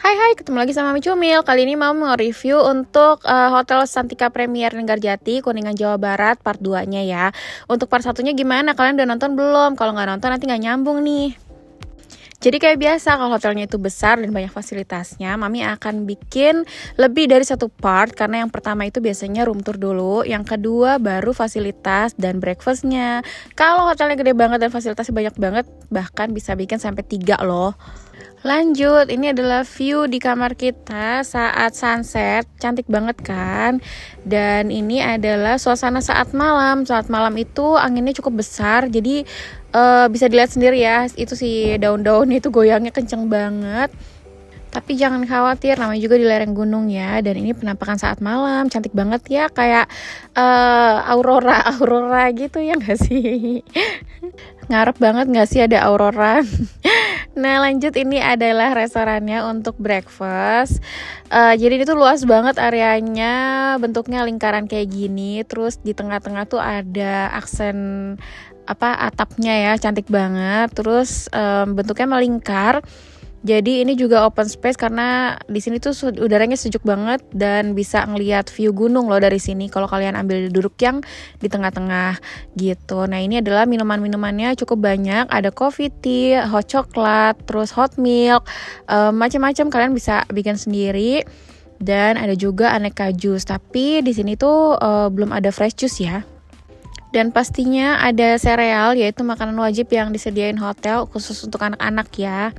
Hai, ketemu lagi sama Mami Cumil. Kali ini mau nge-review untuk Hotel Santika Premier Linggarjati, Kuningan, Jawa Barat, part 2-nya ya. Untuk part 1-nya gimana? Kalian udah nonton belum? Kalau nggak nonton nanti nggak nyambung nih. Jadi kayak biasa, kalau hotelnya itu besar dan banyak fasilitasnya, Mami akan bikin lebih dari satu part. Karena yang pertama itu biasanya room tour dulu, yang kedua baru fasilitas dan breakfastnya. Kalau hotelnya gede banget dan fasilitasnya banyak banget, bahkan bisa bikin sampai 3 loh. Lanjut, ini adalah view di kamar kita saat sunset, cantik banget kan? Dan ini adalah suasana saat malam. Saat malam itu anginnya cukup besar, jadi bisa dilihat sendiri ya. Itu si daun-daun itu goyangnya kenceng banget. Tapi jangan khawatir, namanya juga di lereng gunung ya. Dan ini penampakan saat malam, cantik banget ya, kayak aurora gitu ya nggak sih? Ngarep banget nggak sih ada aurora? Nah lanjut, ini adalah restorannya untuk breakfast. Jadi ini tuh luas banget areanya, bentuknya lingkaran kayak gini. Terus di tengah-tengah tuh ada aksen atapnya ya, cantik banget. Terus bentuknya melingkar. Jadi ini juga open space karena di sini tuh udaranya sejuk banget dan bisa ngelihat view gunung loh dari sini kalau kalian ambil duduk yang di tengah-tengah gitu. Nah ini adalah minuman-minumannya cukup banyak, ada coffee tea, hot chocolate, terus hot milk, macam-macam kalian bisa bikin sendiri. Dan ada juga aneka jus, tapi di sini tuh belum ada fresh juice ya. Dan pastinya ada sereal, yaitu makanan wajib yang disediain hotel khusus untuk anak-anak ya.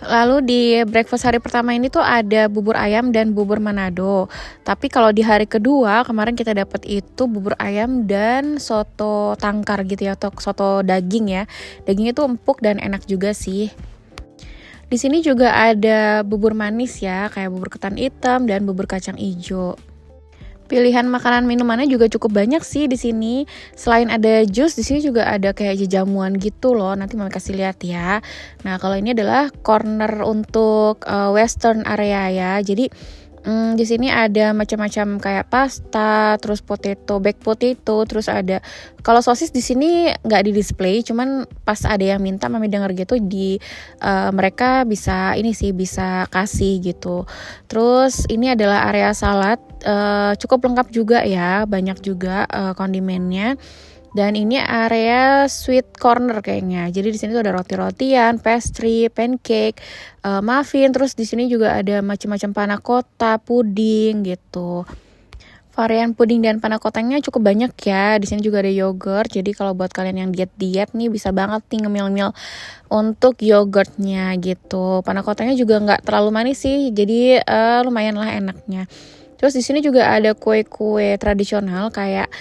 Lalu di breakfast hari pertama ini tuh ada bubur ayam dan bubur Manado. Tapi kalau di hari kedua kemarin kita dapat itu bubur ayam dan soto tangkar gitu ya, atau soto daging ya. Dagingnya tuh empuk dan enak juga sih. Di sini juga ada bubur manis ya, kayak bubur ketan hitam dan bubur kacang hijau. Pilihan makanan minumannya juga cukup banyak sih di sini. Selain ada jus, di sini juga ada kayak jamuan gitu loh. Nanti mau kasih lihat ya. Nah, kalau ini adalah corner untuk western area ya. Jadi di sini ada macam-macam kayak pasta, terus baked potato, terus ada kalau sosis di sini nggak di display, cuman pas ada yang minta Mami denger gitu di mereka bisa bisa kasih gitu. Terus ini adalah area salad, cukup lengkap juga ya, banyak juga kondimennya. Dan ini area sweet corner kayaknya. Jadi di sini tuh ada roti-rotian, pastry, pancake, muffin. Terus di sini juga ada macam-macam panna cotta, puding gitu. Varian puding dan panna cottanya cukup banyak ya. Di sini juga ada yogurt. Jadi kalau buat kalian yang diet-diet nih bisa banget nih ngemil-ngemil untuk yogurtnya gitu. Panna cottanya juga nggak terlalu manis sih. Jadi lumayan lah enaknya. Terus di sini juga ada kue-kue tradisional kayak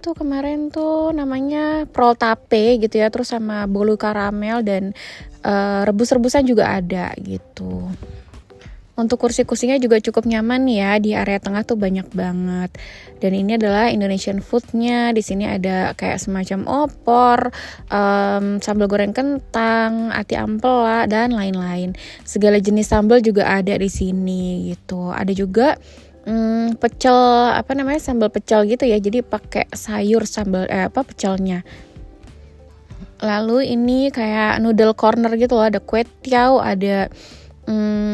kemarin tuh namanya prol tape gitu ya, terus sama bolu karamel dan rebus-rebusan juga ada gitu. Untuk kursi-kursinya juga cukup nyaman ya, di area tengah tuh banyak banget. Dan ini adalah Indonesian foodnya. Di sini ada kayak semacam opor, sambal goreng kentang, ati ampela dan lain-lain. Segala jenis sambal juga ada di sini gitu. Ada juga pecel sambal pecel gitu ya. Jadi pakai sayur sambal pecelnya. Lalu ini kayak noodle corner gitu loh, ada kue tiaw, ada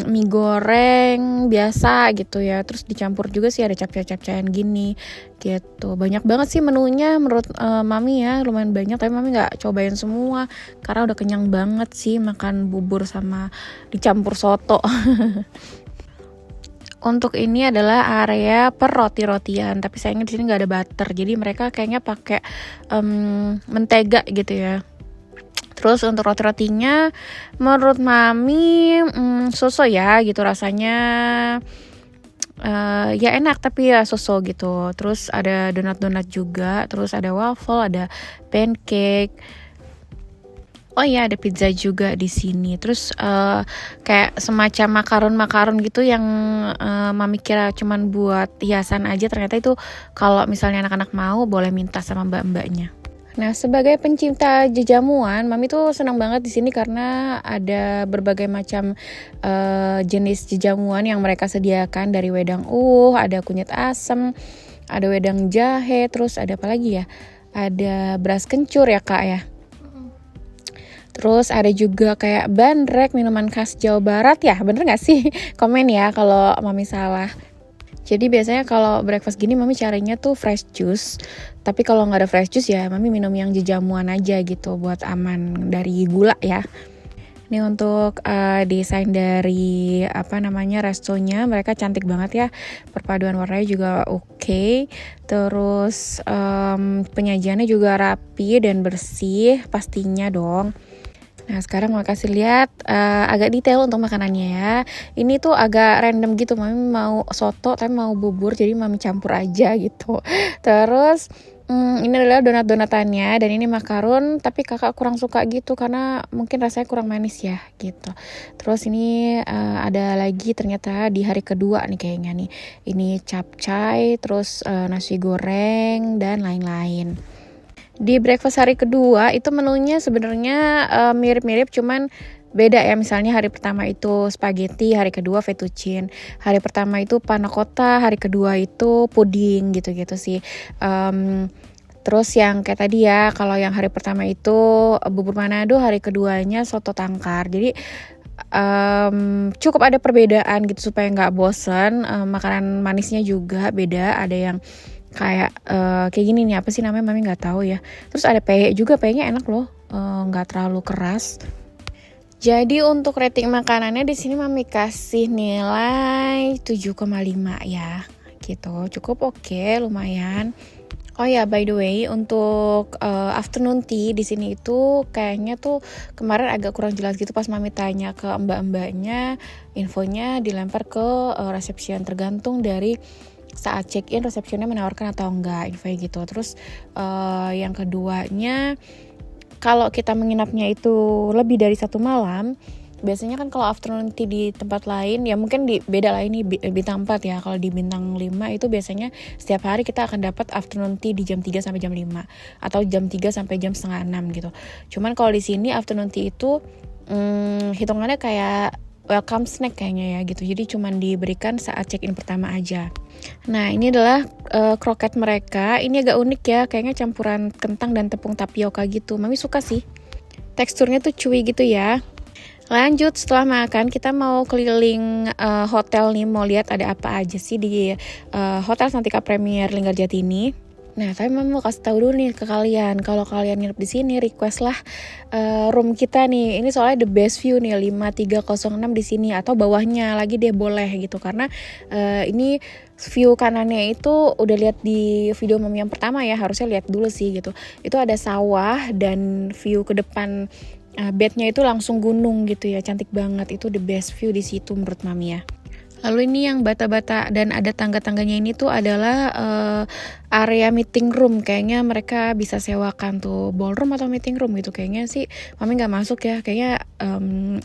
mie goreng biasa gitu ya, terus dicampur juga sih ada capcay-capcayan gini gitu. Banyak banget sih menunya menurut Mami ya, lumayan banyak, tapi Mami nggak cobain semua karena udah kenyang banget sih makan bubur sama dicampur soto. Untuk ini adalah area per roti-rotian, tapi sayangnya di sini nggak ada butter, jadi mereka kayaknya pakai mentega gitu ya. Terus untuk roti-rotinya menurut Mami so-so ya gitu rasanya, ya enak tapi ya so-so gitu. Terus ada donat-donat juga, terus ada waffle, ada pancake. Oh iya, ada pizza juga di sini. Terus kayak semacam makaron gitu yang Mami kira cuman buat hiasan aja, ternyata itu kalau misalnya anak-anak mau boleh minta sama mbak-mbaknya. Nah, sebagai pencinta jajamuan, Mami tuh senang banget di sini karena ada berbagai macam jenis jajamuan yang mereka sediakan, dari wedang ada kunyit asem, ada wedang jahe, terus ada apa lagi ya? Ada beras kencur ya, Kak ya. Terus ada juga kayak bandrek, minuman khas Jawa Barat ya, bener gak sih? Komen ya kalau Mami salah. Jadi biasanya kalau breakfast gini Mami carinya tuh fresh juice. Tapi kalau nggak ada fresh juice ya Mami minum yang jamuan aja gitu buat aman dari gula ya. Ini untuk desain dari restonya, mereka cantik banget ya. Perpaduan warnanya juga oke. Terus penyajiannya juga rapi dan bersih pastinya dong. Nah sekarang mau kasih lihat agak detail untuk makanannya ya. Ini tuh agak random gitu, Mami mau soto tapi mau bubur, jadi Mami campur aja gitu. Terus ini adalah donat-donatannya, dan ini makaron tapi kakak kurang suka gitu karena mungkin rasanya kurang manis ya gitu. Terus ini ada lagi ternyata di hari kedua nih kayaknya nih. Ini capcay, terus nasi goreng dan lain-lain. Di breakfast hari kedua itu menunya sebenarnya mirip-mirip, cuman beda ya. Misalnya hari pertama itu spaghetti, hari kedua fettuccine. Hari pertama itu panna cotta, hari kedua itu puding gitu-gitu sih. Terus yang kayak tadi ya, kalau yang hari pertama itu bubur Manado, hari keduanya soto tangkar. Jadi cukup ada perbedaan gitu supaya nggak bosen. Makanan manisnya juga beda, ada yang kayak gini nih, apa sih namanya Mami nggak tahu ya. Terus ada peye juga, peyenya enak loh, nggak terlalu keras. Jadi untuk rating makanannya di sini Mami kasih nilai 7,5 ya gitu, cukup oke, lumayan. Oh ya, by the way, untuk afternoon tea di sini itu kayaknya tuh kemarin agak kurang jelas gitu pas Mami tanya ke mbak-mbaknya, infonya dilempar ke resepsi, tergantung dari saat check-in resepsionnya menawarkan atau enggak info gitu. Terus yang keduanya, kalau kita menginapnya itu lebih dari 1 malam, biasanya kan kalau afternoon tea di tempat lain ya mungkin beda lah, ini bintang 4 ya. Kalau di bintang 5 itu biasanya setiap hari kita akan dapat afternoon tea di jam 3 sampai jam 5 atau jam 3 sampai jam setengah 6 gitu. Cuman kalau di sini afternoon tea itu hitungannya kayak welcome snack kayaknya ya gitu. Jadi cuman diberikan saat check-in pertama aja. Nah ini adalah kroket mereka. Ini agak unik ya, kayaknya campuran kentang dan tepung tapioka gitu. Mami suka sih, teksturnya tuh chewy gitu ya. Lanjut, setelah makan kita mau keliling hotel nih, mau lihat ada apa aja sih di Hotel Santika Premier Linggarjati ini. Nah, tapi Mama mau kasih tahu dulu nih ke kalian, kalau kalian nginep di sini request lah room kita nih. Ini soalnya the best view nih, 5306 di sini atau bawahnya lagi deh boleh gitu, karena ini view kanannya itu udah lihat di video Mami yang pertama ya, harusnya lihat dulu sih gitu. Itu ada sawah dan view ke depan bednya itu langsung gunung gitu ya, cantik banget. Itu the best view di situ menurut Mami ya. Lalu ini yang bata-bata dan ada tangga-tangganya ini tuh adalah area meeting room. Kayaknya mereka bisa sewakan tuh ballroom atau meeting room gitu. Kayaknya sih Mami nggak masuk ya. Kayaknya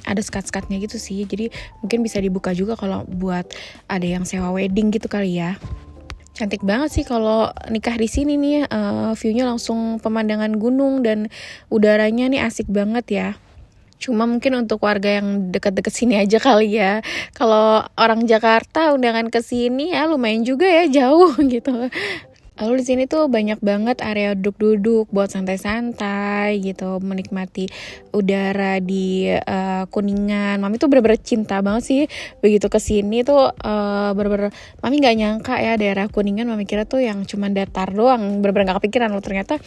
ada skat-skatnya gitu sih. Jadi mungkin bisa dibuka juga kalau buat ada yang sewa wedding gitu kali ya. Cantik banget sih kalau nikah di sini nih. View-nya langsung pemandangan gunung dan udaranya nih asik banget ya. Cuma mungkin untuk warga yang dekat-dekat sini aja kali ya. Kalau orang Jakarta undangan ke sini ya lumayan juga ya, jauh gitu. Lalu di sini tuh banyak banget area duduk-duduk buat santai-santai gitu, menikmati udara di Kuningan. Mami tuh bener-bener cinta banget sih begitu ke sini tuh, bener-bener Mami nggak nyangka ya daerah Kuningan. Mami kira tuh yang cuman datar doang, bener-bener nggak kepikiran loh ternyata.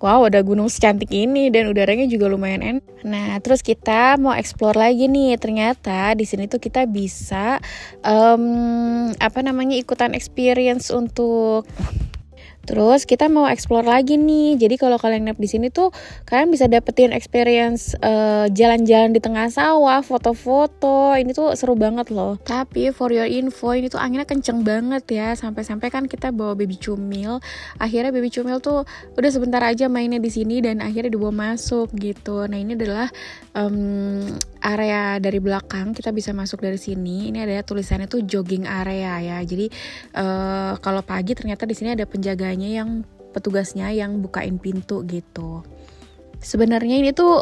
Wow, ada gunung secantik ini dan udaranya juga lumayan enak. Nah, terus kita mau explore lagi nih. Ternyata di sini tuh kita bisa ikutan experience untuk. Terus kita mau explore lagi nih. Jadi kalau kalian nginep di sini tuh kalian bisa dapetin experience jalan-jalan di tengah sawah, foto-foto. Ini tuh seru banget loh. Tapi for your info, ini tuh anginnya kenceng banget ya. Sampai-sampai kan kita bawa baby cumil. Akhirnya baby cumil tuh udah sebentar aja mainnya di sini dan akhirnya dibawa masuk gitu. Nah, ini adalah area dari belakang, kita bisa masuk dari sini. Ini ada tulisannya tuh jogging area ya. Jadi kalau pagi ternyata di sini ada penjaganya yang petugasnya yang bukain pintu gitu. Sebenarnya ini tuh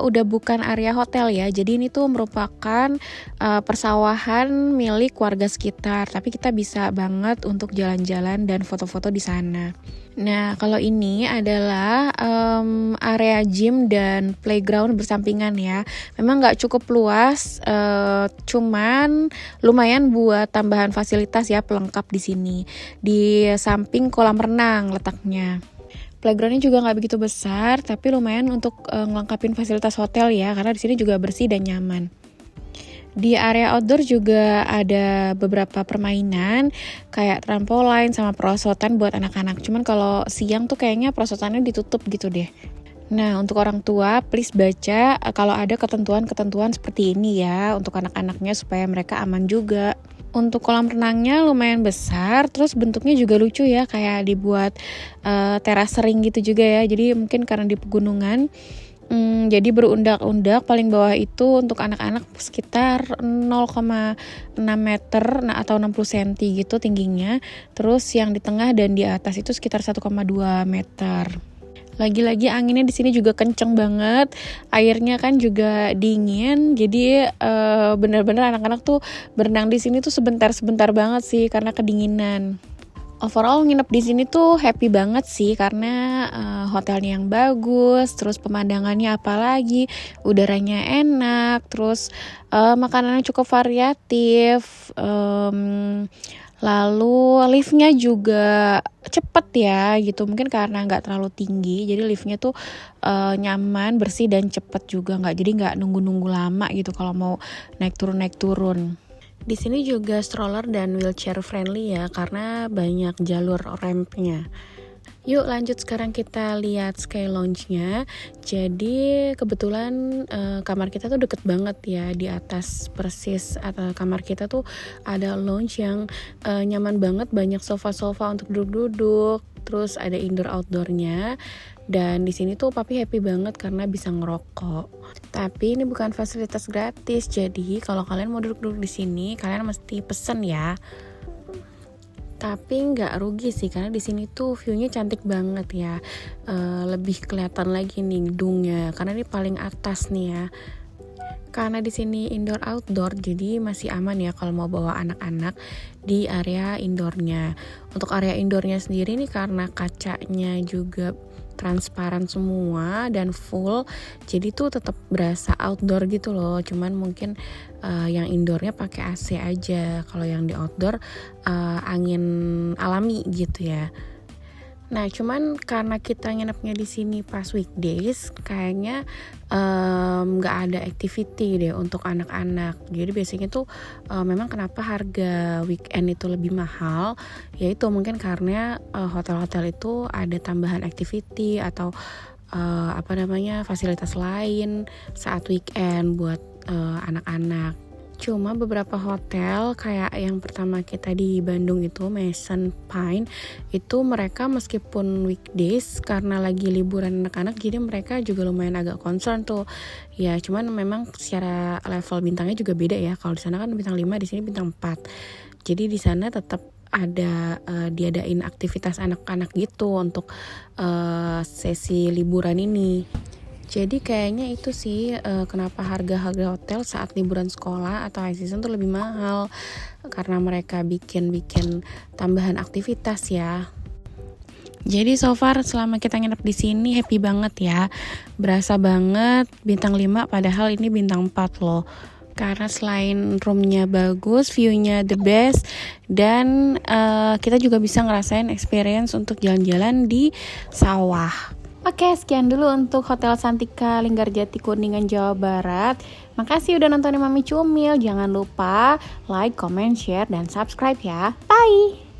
udah bukan area hotel ya, jadi ini tuh merupakan persawahan milik warga sekitar. Tapi kita bisa banget untuk jalan-jalan dan foto-foto di sana. Nah, kalau ini adalah area gym dan playground bersampingan ya. Memang nggak cukup luas, cuman lumayan buat tambahan fasilitas ya pelengkap di sini. Di samping kolam renang letaknya. Playgroundnya juga nggak begitu besar, tapi lumayan untuk ngelengkapin fasilitas hotel ya, karena di sini juga bersih dan nyaman. Di area outdoor juga ada beberapa permainan kayak trampolin sama perosotan buat anak-anak. Cuman kalau siang tuh kayaknya perosotannya ditutup gitu deh. Nah, untuk orang tua, please baca kalau ada ketentuan-ketentuan seperti ini ya untuk anak-anaknya supaya mereka aman juga. Untuk kolam renangnya lumayan besar, terus bentuknya juga lucu ya, kayak dibuat teras sering gitu juga ya. Jadi mungkin karena di pegunungan, jadi berundak-undak. Paling bawah itu untuk anak-anak sekitar 0,6 meter atau 60 cm gitu tingginya. Terus yang di tengah dan di atas itu sekitar 1,2 meter. Lagi-lagi anginnya di sini juga kenceng banget, airnya kan juga dingin, jadi benar-benar anak-anak tuh berenang di sini tuh sebentar-sebentar banget sih karena kedinginan. Overall nginep di sini tuh happy banget sih karena hotelnya yang bagus, terus pemandangannya apalagi, udaranya enak, terus makanannya cukup variatif. Lalu liftnya juga cepet ya gitu, mungkin karena nggak terlalu tinggi, jadi liftnya tuh nyaman, bersih dan cepet juga, jadi nggak nunggu-nunggu lama gitu kalau mau naik turun. Di sini juga stroller dan wheelchair friendly ya, karena banyak jalur rampnya. Yuk lanjut sekarang kita lihat Sky Lounge-nya. Jadi kebetulan kamar kita tuh deket banget ya, di atas persis atau kamar kita tuh ada lounge yang nyaman banget, banyak sofa-sofa untuk duduk-duduk. Terus ada indoor outdoornya. Dan di sini tuh papi happy banget karena bisa ngerokok. Tapi ini bukan fasilitas gratis. Jadi kalau kalian mau duduk-duduk di sini, kalian mesti pesen ya. Tapi nggak rugi sih karena di sini tuh view-nya cantik banget ya. Lebih kelihatan lagi nih gedungnya karena ini paling atas nih ya. Karena di sini indoor outdoor, jadi masih aman ya kalau mau bawa anak-anak di area indoornya. Untuk area indoornya sendiri nih karena kacanya juga transparan semua dan full, jadi tuh tetap berasa outdoor gitu loh. Cuman mungkin yang indoornya pakai AC aja, kalau yang di outdoor angin alami gitu ya. Nah, cuman karena kita nginepnya di sini pas weekdays, kayaknya nggak ada activity deh untuk anak-anak. Jadi biasanya tuh memang kenapa harga weekend itu lebih mahal, yaitu mungkin karena hotel-hotel itu ada tambahan activity atau fasilitas lain saat weekend buat anak-anak. Cuma beberapa hotel kayak yang pertama kita di Bandung itu Maison Pine, itu mereka meskipun weekdays karena lagi liburan anak-anak, jadi mereka juga lumayan agak concern tuh. Ya cuman memang secara level bintangnya juga beda ya. Kalau di sana kan bintang 5, di sini bintang 4. Jadi di sana tetap ada diadain aktivitas anak-anak gitu untuk sesi liburan ini. Jadi kayaknya itu sih kenapa harga-harga hotel saat liburan sekolah atau high season tuh lebih mahal, karena mereka bikin tambahan aktivitas ya. Jadi so far selama kita nginep di sini happy banget ya. Berasa banget bintang 5 padahal ini bintang 4 loh. Karena selain roomnya bagus, view-nya the best, dan kita juga bisa ngerasain experience untuk jalan-jalan di sawah. Oke, sekian dulu untuk Hotel Santika Linggarjati Kuningan, Jawa Barat. Makasih udah nontonin Mami Cumil. Jangan lupa like, comment, share, dan subscribe ya. Bye!